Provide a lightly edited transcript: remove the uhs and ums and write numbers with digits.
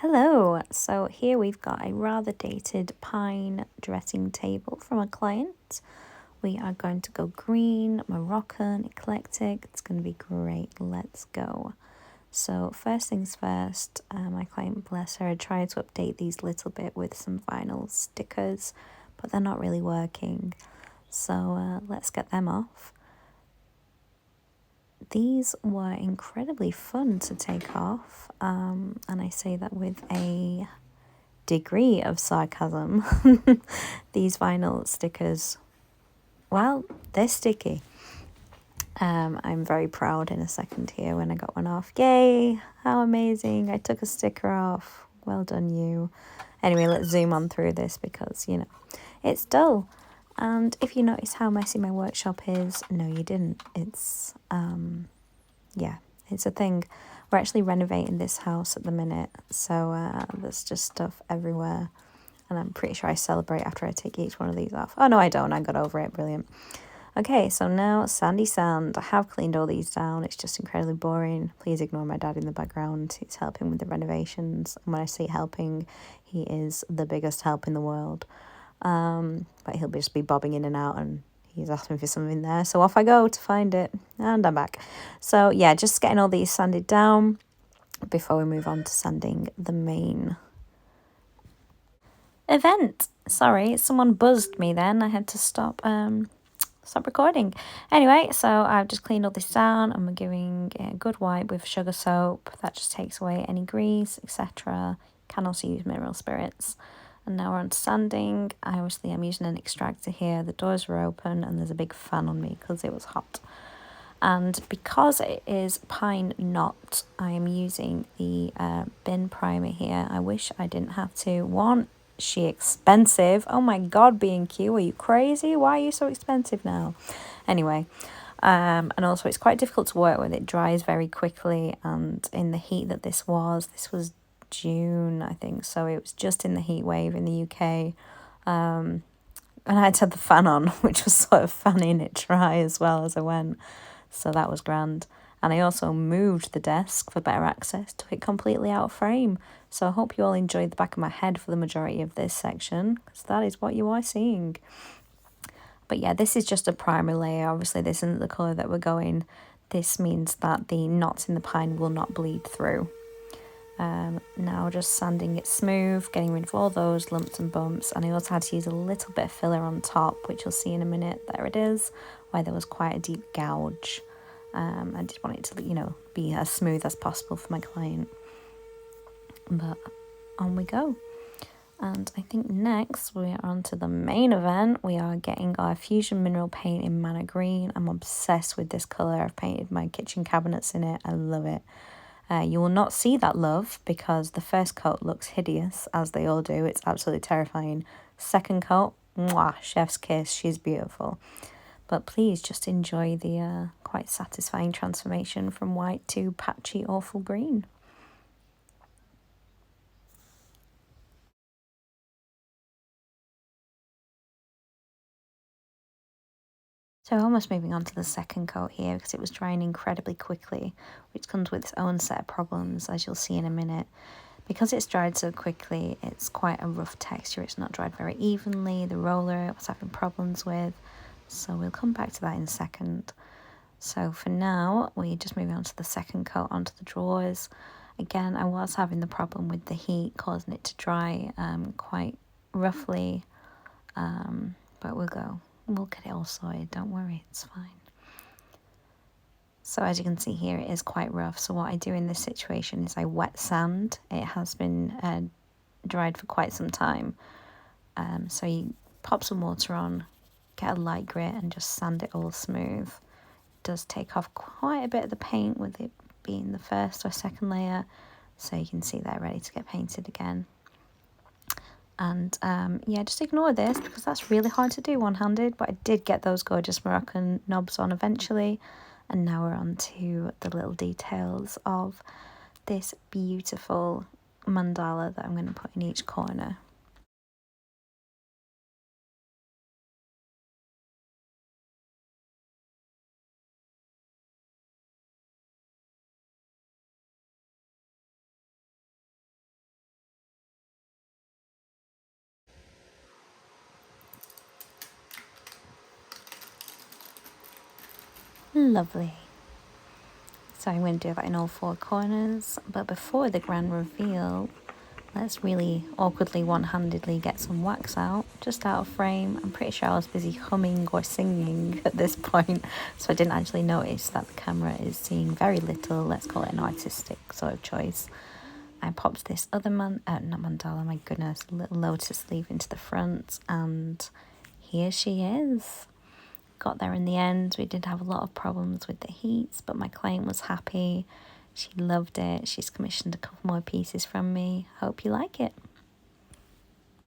Hello, so here we've got a rather dated pine dressing table from a client. We are going to go green, Moroccan, eclectic. It's going to be great. Let's go. So first things first, my client, bless her, tried to update these a little bit with some vinyl stickers, but they're not really working. So let's get them off. These were incredibly fun to take off, and I say that with a degree of sarcasm. These vinyl stickers, well, they're sticky. I'm very proud in a second here when I got one off. Yay, how amazing. I took a sticker off. Well done, you. Anyway, let's zoom on through this because, it's dull. And if you notice how messy my workshop is, no, you didn't. It's, yeah, it's a thing. We're actually renovating this house at the minute, so there's just stuff everywhere. And I'm pretty sure I celebrate after I take each one of these off. Oh, no, I don't. I got over it. Brilliant. Okay, so now sandy sand. I have cleaned all these down. It's just incredibly boring. Please ignore my dad in the background. He's helping with the renovations. And when I say helping, he is the biggest help in the world. But he'll just be bobbing in and out, and he's asking for something there. So off I go to find it. And I'm back. So yeah, just getting all these sanded down before we move on to sanding the main event. Sorry, someone buzzed me then. I had to stop recording. Anyway, so I've just cleaned all this down and we're giving it a good wipe with sugar soap. That just takes away any grease, etc. Can also use mineral spirits. And now we're on to sanding. Obviously, I'm using an extractor here. The doors are open and there's a big fan on me because it was hot. And because it is pine knot, I am using the bin primer here. I wish I didn't have to. One, she expensive. Oh my god, B&Q, are you crazy? Why are you so expensive now? Anyway, and also it's quite difficult to work with. It dries very quickly, and in the heat that this was June, I think, so it was just in the heat wave in the UK. And I had to have the fan on, which was sort of fanning it dry as well as I went. So that was grand. And I also moved the desk for better access, took it completely out of frame. So I hope you all enjoyed the back of my head for the majority of this section, because that is what you are seeing. But yeah, this is just a primer layer. Obviously, this isn't the colour that we're going. This means that the knots in the pine will not bleed through. Now just sanding it smooth, getting rid of all those lumps and bumps. And I also had to use a little bit of filler on top, which you'll see in a minute. There it is, where there was quite a deep gouge. I just want it to, be as smooth as possible for my client. But on we go. And I think next we are on to the main event. We are getting our Fusion Mineral Paint in Mana Green. I'm obsessed with this colour. I've painted my kitchen cabinets in it. I love it. You will not see that love because the first coat looks hideous, as they all do. It's absolutely terrifying. Second coat, mwah, chef's kiss. She's beautiful. But please just enjoy the quite satisfying transformation from white to patchy, awful green. So almost moving on to the second coat here because it was drying incredibly quickly, which comes with its own set of problems, as you'll see in a minute. Because it's dried so quickly, it's quite a rough texture. It's not dried very evenly. The roller I was having problems with. So we'll come back to that in a second. So for now, we're just moving on to the second coat onto the drawers. Again, I was having the problem with the heat causing it to dry quite roughly. But we'll get it all sorted. Don't worry, it's fine. So as you can see here, it is quite rough. So what I do in this situation is I wet sand. It has been dried for quite some time. So you pop some water on, get a light grit and just sand it all smooth. It does take off quite a bit of the paint with it being the first or second layer. So you can see they're ready to get painted again. And yeah, just ignore this because that's really hard to do one-handed. But I did get those gorgeous Moroccan knobs on eventually. And now we're on to the little details of this beautiful mandala that I'm going to put in each corner. Lovely. So I'm going to do that in all 4 corners, but before the grand reveal, let's really awkwardly one-handedly get some wax out, just out of frame. I'm pretty sure I was busy humming or singing at this point, so I didn't actually notice that the camera is seeing very little. Let's call it an artistic sort of choice. I popped this other not mandala, my goodness, little lotus leaf into the front, and here she is. Got there in the end. We did have a lot of problems with the heats, but my client was happy. She loved it. She's commissioned a couple more pieces from me. Hope you like it.